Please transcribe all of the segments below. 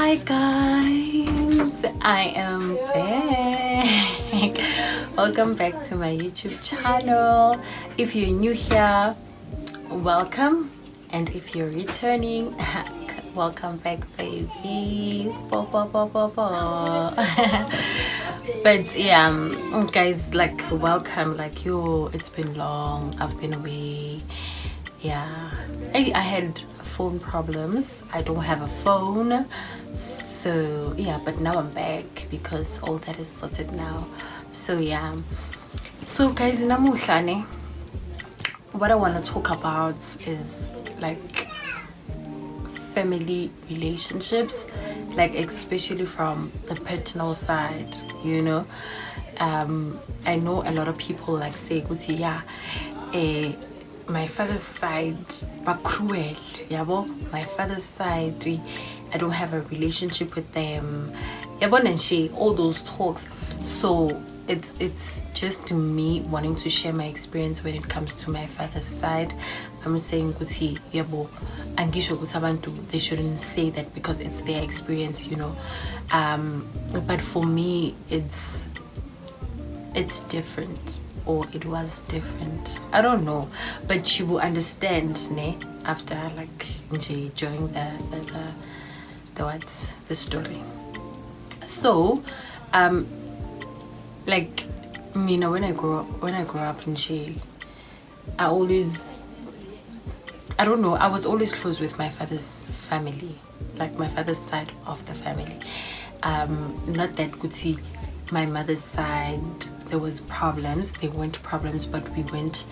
Hi guys, I am back. Welcome back to my YouTube channel. If you're new here, welcome, and if you're returning, welcome back, baby. But yeah, guys, like, welcome. Like, yo, it's been long, I've been away. Yeah, I had phone problems. I don't have a phone, so yeah, but now I'm back because all that is sorted now. So yeah, so guys, namuhlane, what I want to talk about is like family relationships, like especially from the paternal side, you know. I know a lot of people like say, yeah, my father's side but cruel, yabo. My father's side, I don't have a relationship with them, yabo, and she, all those talks. So it's just me wanting to share my experience when it comes to my father's side. I'm saying kuti yabo, angisho kutabantu, they shouldn't say that because it's their experience, you know. But for me, it's different, or it was different, I don't know, but you will understand ne, after like enjoying the story. So like me now, when I grow up in G, I don't know, I was always close with my father's family, like my father's side of the family. Not that Guti, my mother's side, there was problems. They weren't problems, but we weren't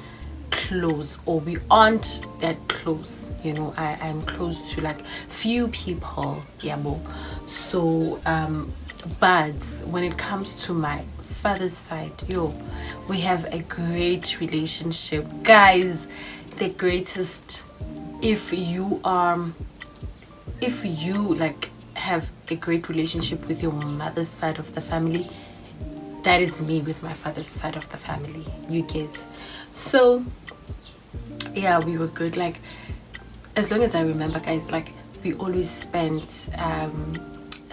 close, or we aren't that close, you know. I'm close to like few people, yabo. So but when it comes to my father's side, yo, we have a great relationship, guys, the greatest. If you like have a great relationship with your mother's side of the family, that is me with my father's side of the family, you get. So yeah, we were good. Like, as long as I remember, guys, like we always spent a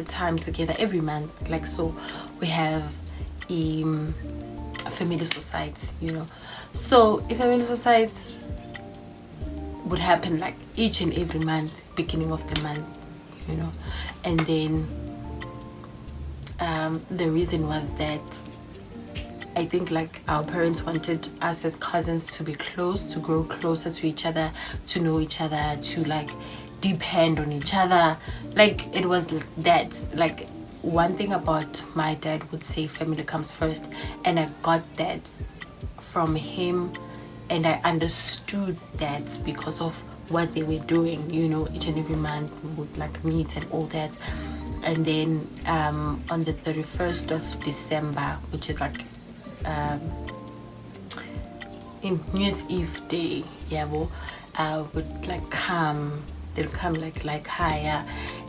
time together every month. Like, so we have a family society, you know. So if family society would happen like each and every month, beginning of the month, you know. And then the reason was that I think like our parents wanted us as cousins to be close, to grow closer to each other, to know each other, to like depend on each other. Like, it was that, like, one thing about my dad would say family comes first, and I got that from him, and I understood that because of what they were doing, you know. Each and every month we would like meet and all that. And then on the 31st of December, which is like in New Year's Eve day, yeah, would like come, they'll come like higher,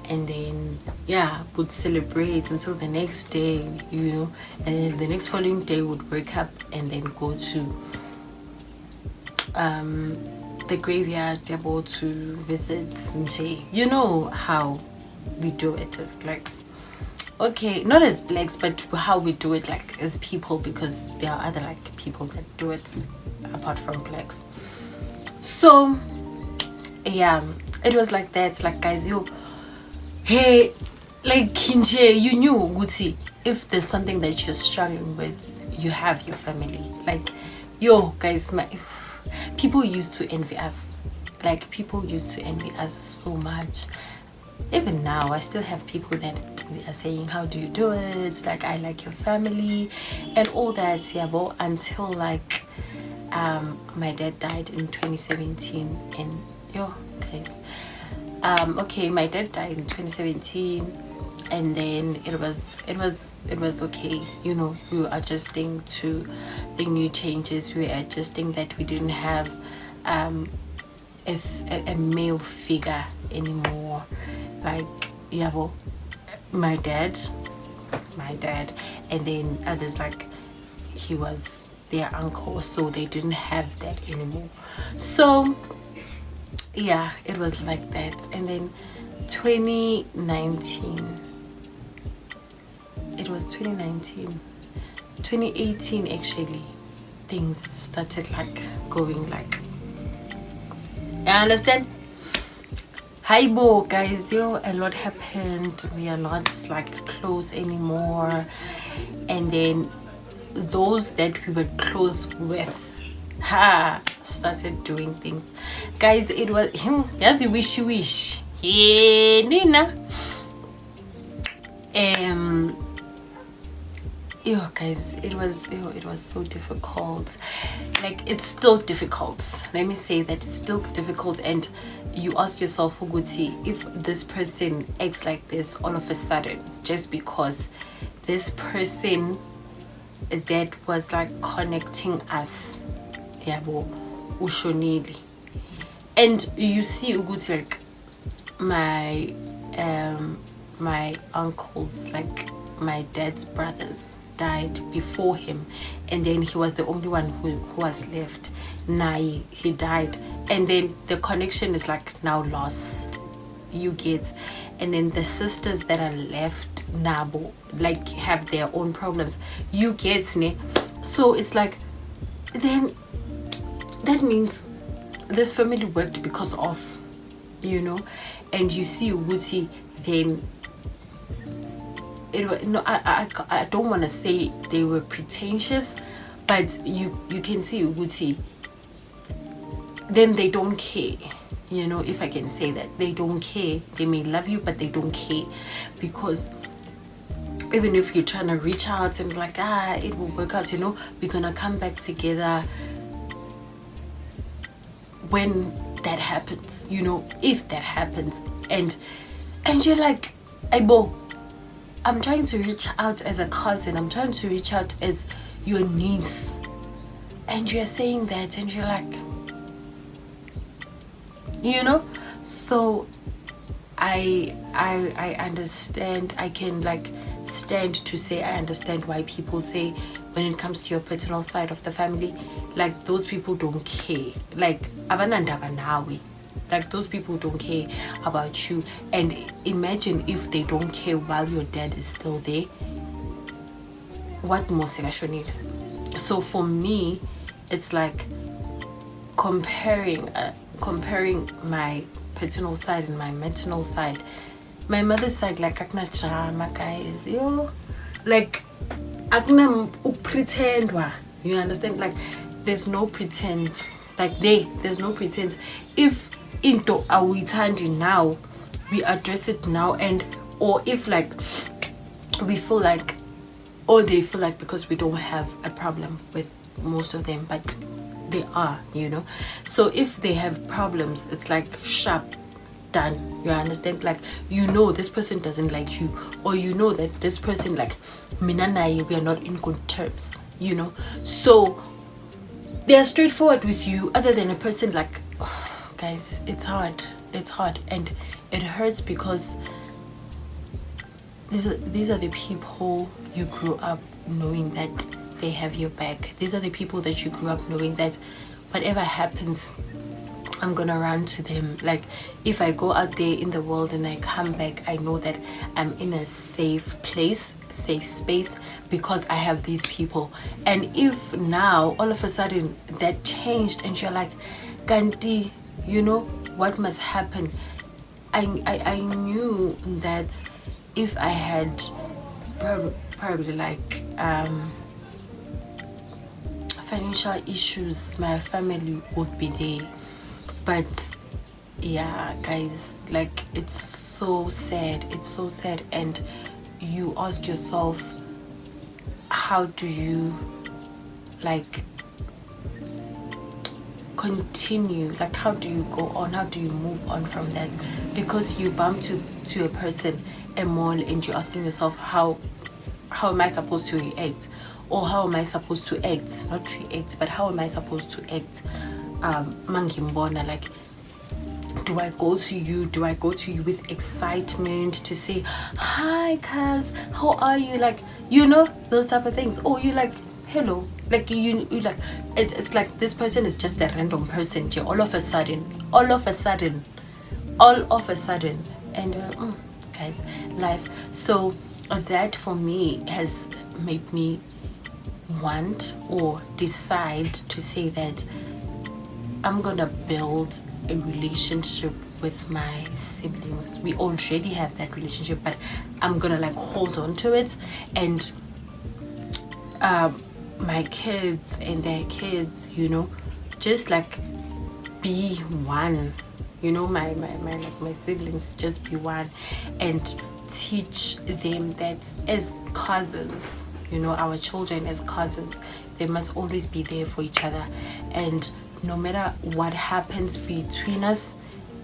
and then yeah, would celebrate until the next day, you know. And then the next following day would wake up and then go to the graveyard, able to visit Nje. You know how we do it as blacks. Okay, not as blacks, but how we do it like as people, because there are other like people that do it apart from blacks. So yeah, it was like that. It's like, guys, yo, hey, like Kinje, you knew, Guti, if there's something that you're struggling with, you have your family. Like, yo, guys, people used to envy us. Like, people used to envy us so much. Even now, I still have people that are saying, how do you do it? Like, I like your family and all that, yeah. But until like my dad died in 2017, and yo, guys, okay, my dad died in 2017, and then it was okay, you know. We were adjusting to the new changes. We were adjusting that we didn't have a male figure anymore. Like, yeah, well, my dad, and then others, like, he was their uncle, so they didn't have that anymore. So yeah, it was like that. And then 2019. It was 2019. 2018 actually. Things started like going like, I understand. Hi bo guys, yo, a lot happened. We are not like close anymore. And then those that we were close with started doing things. Guys, it was as you wish. Yeah, Nina. Guys, it was so difficult. Like, it's still difficult. Let me say that it's still difficult. And you ask yourself, Uguti, if this person acts like this all of a sudden, just because this person that was like connecting us, yabo, ushonili, and you see Uguti, like my uncles, like my dad's brothers, died before him, and then he was the only one who was left. Nai, he died, and then the connection is like now lost, you get. And then the sisters that are left nabo like have their own problems, you get ne. So it's like, then that means this family worked because of, and you see Wuti, then it was no, I don't want to say they were pretentious, but you can see Uguti, then they don't care, if I can say that. They don't care. They may love you, but they don't care, because even if you're trying to reach out and like, it will work out, we're gonna come back together when that happens, if that happens, and you're like, Aibo, I'm trying to reach out as a cousin, I'm trying to reach out as your niece, and you're saying that, and you're like, so I understand. I can like stand to say I understand why people say when it comes to your paternal side of the family, like those people don't care, like abanandaba nawe. Like those people don't care about you. And imagine if they don't care while your dad is still there. What more sekashonile? So for me, it's like comparing my paternal side and my maternal side. My mother's side, like akna drama, guys, like akna pretend. You understand? Like there's no pretense. Like there's no pretense. If into awithandi now, we address it now, and or if like we feel like, or they feel like, because we don't have a problem with most of them, but they are, so if they have problems, it's like sharp, done. You understand? Like, this person doesn't like you, or that this person, like mina naye, we are not in good terms, so they are straightforward with you. Other than a person like, guys, it's hard, and it hurts, because these are the people you grew up knowing that they have your back. These are the people that you grew up knowing that whatever happens, I'm gonna run to them. Like, if I go out there in the world and I come back, I know that I'm in a safe place, safe space, because I have these people. And if now all of a sudden that changed and you're like, Ganti, what must happen? I knew that if I had probably like financial issues, my family would be there. But yeah, guys, like it's so sad, and you ask yourself, how do you like continue? Like, how do you go on? How do you move on from that? Because you bump to a person, a mall, and you're asking yourself, how am I supposed to react? Or how am I supposed to act? Not react, but how am I supposed to act? Mangimbona, like, do I go to you? Do I go to you with excitement to say, hi, cuz, how are you? Like, those type of things. Or you like, hello. Like, you like, it's like this person is just a random person here. All of a sudden, And guys, life. So that for me has made me want or decide to say that I'm gonna build a relationship with my siblings. We already have that relationship, but I'm gonna like hold on to it. And my kids and their kids, you know, just like be one, you know, my like my siblings just be one, and teach them that as cousins, you know, our children as cousins, they must always be there for each other. And no matter what happens between us,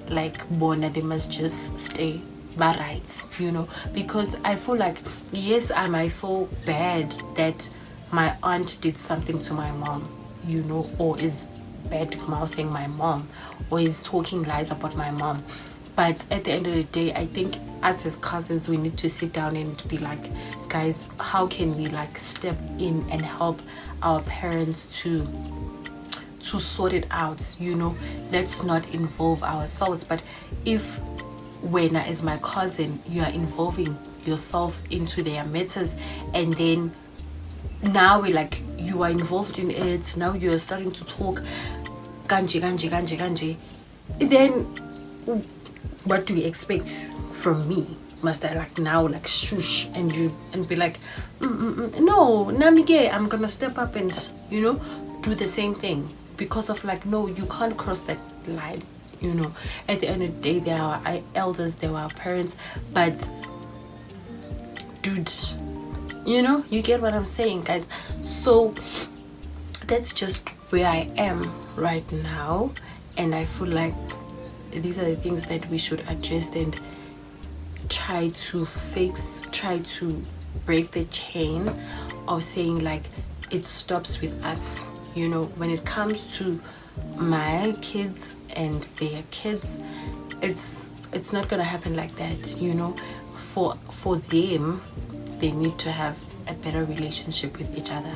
like bona, they must just stay by right, you know. Because I feel like, yes, I might feel bad that my aunt did something to my mom, you know, or is bad mouthing my mom, or is talking lies about my mom. But at the end of the day, I think us as cousins, we need to sit down and be like, guys, how can we like step in and help our parents to sort it out, you know? Let's not involve ourselves. But if when as my cousin, you are involving yourself into their matters, and then now we're like, you are involved in it, now you're starting to talk kanji, then what do you expect from me? Must I like now like shush and be like no, namige, I'm gonna step up and, you know, do the same thing? Because of like, no, you can't cross that line, you know. At the end of the day, they are our elders, they were our parents. But dude, you know, you get what I'm saying, guys. So that's just where I am right now, and I feel like these are the things that we should address and try to fix, try to break the chain of saying like it stops with us, you know. When it comes to my kids and their kids, it's not gonna happen like that, you know. For them, they need to have a better relationship with each other,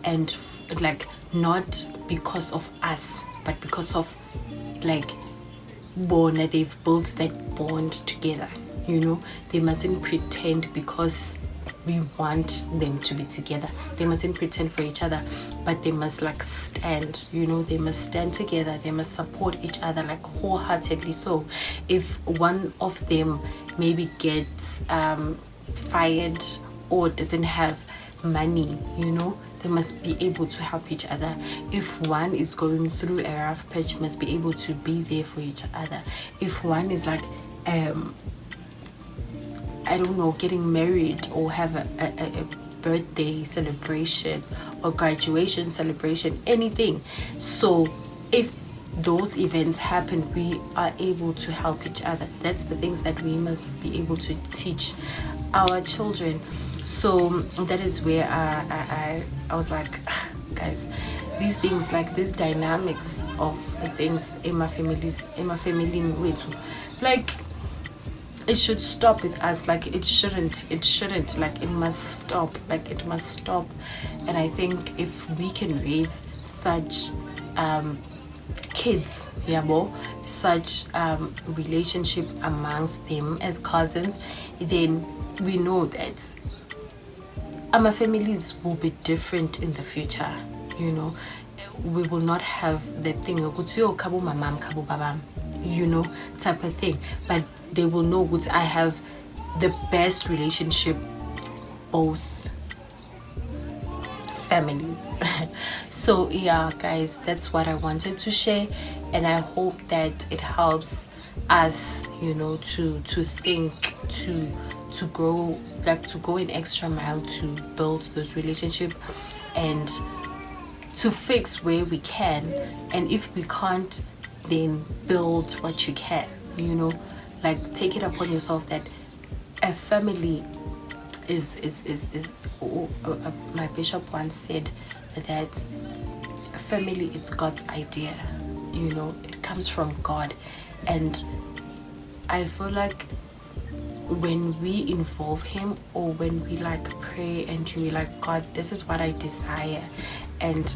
and like not because of us, but because of like bona, they've built that bond together, you know. They mustn't pretend because we want them to be together. They mustn't pretend for each other, but they must like stand, you know. They must stand together. They must support each other like wholeheartedly. So if one of them maybe gets fired or doesn't have money, you know, they must be able to help each other. If one is going through a rough patch, must be able to be there for each other. If one is like I don't know, getting married or have a birthday celebration or graduation celebration, anything. So if those events happen, we are able to help each other. That's the things that we must be able to teach our children. So that is where I was like, guys, these things, like these dynamics of the things in my family way too, like it should stop with us. Like it shouldn't, like it must stop, like it must stop. And I think if we can raise such kids, such relationship amongst them as cousins, then we know that our families will be different in the future, you know. We will not have the thing kabo mamam kabo babam, you know, type of thing. But they will know what I have the best relationship both families. So yeah, guys, that's what I wanted to share, and I hope that it helps us, you know, to think, to grow, like to go an extra mile to build those relationships and to fix where we can. And if we can't, then build what you can, you know. Like take it upon yourself that a family is my bishop once said that a family is God's idea, you know. It comes from God. And I feel like when we involve him, or when we like pray and we like, God, this is what I desire, and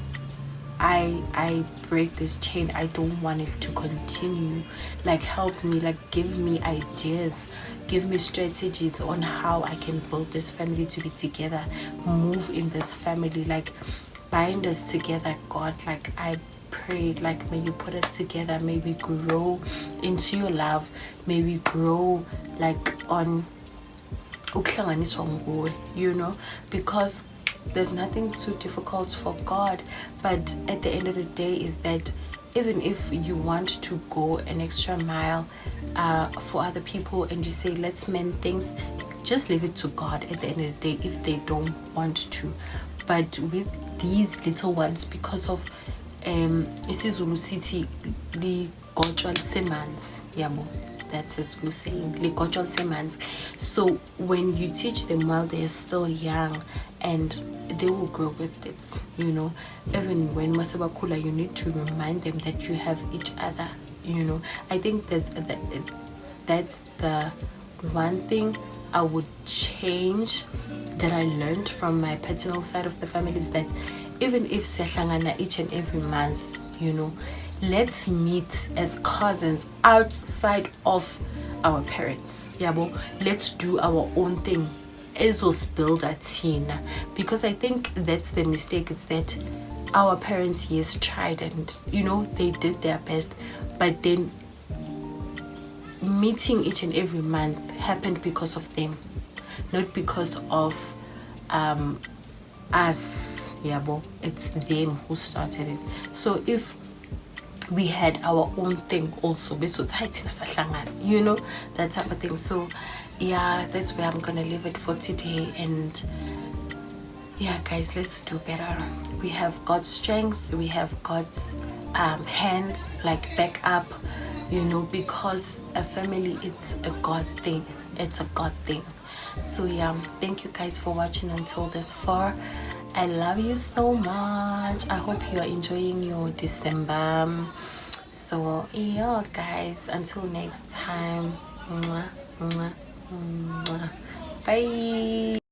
I break this chain. I don't want it to continue. Like, help me, like, give me ideas, give me strategies on how I can build this family to be together, move in this family, like, bind us together, God. Like, I pray, like, may you put us together, may we grow into your love, may we grow like on ukuhlanganiswa nguwe, you know, because there's nothing too difficult for God. But at the end of the day is that even if you want to go an extra mile for other people and you say let's mend things, just leave it to God at the end of the day if they don't want to. But with these little ones, because of isiZulu sithi ligotshwa lisemanzi, yabo, that's a Zulu saying, ligotshwa lisemanzi. So when you teach them while they're still young, and they will grow with it, you know. Even when masabakula, you need to remind them that you have each other, you know. I think that's the one thing I would change that I learned from my paternal side of the family, is that even if siyahlangana each and every month, you know, let's meet as cousins outside of our parents, yabo. Let's do our own thing. Build a teen, because I think that's the mistake. It's that our parents, yes, tried, and you know, they did their best, but then meeting each and every month happened because of them, not because of us, yabo. It's them who started it. So if we had our own thing also, you know, that type of thing. So yeah, that's where I'm gonna leave it for today. And yeah, guys, let's do better. We have God's strength, we have God's hand, like, back up, you know, because a family, it's a God thing. It's a God thing. So yeah, thank you guys for watching until this far. I love you so much. I hope you are enjoying your December. So yeah, guys, until next time, mwah, mwah, mwah. Bye.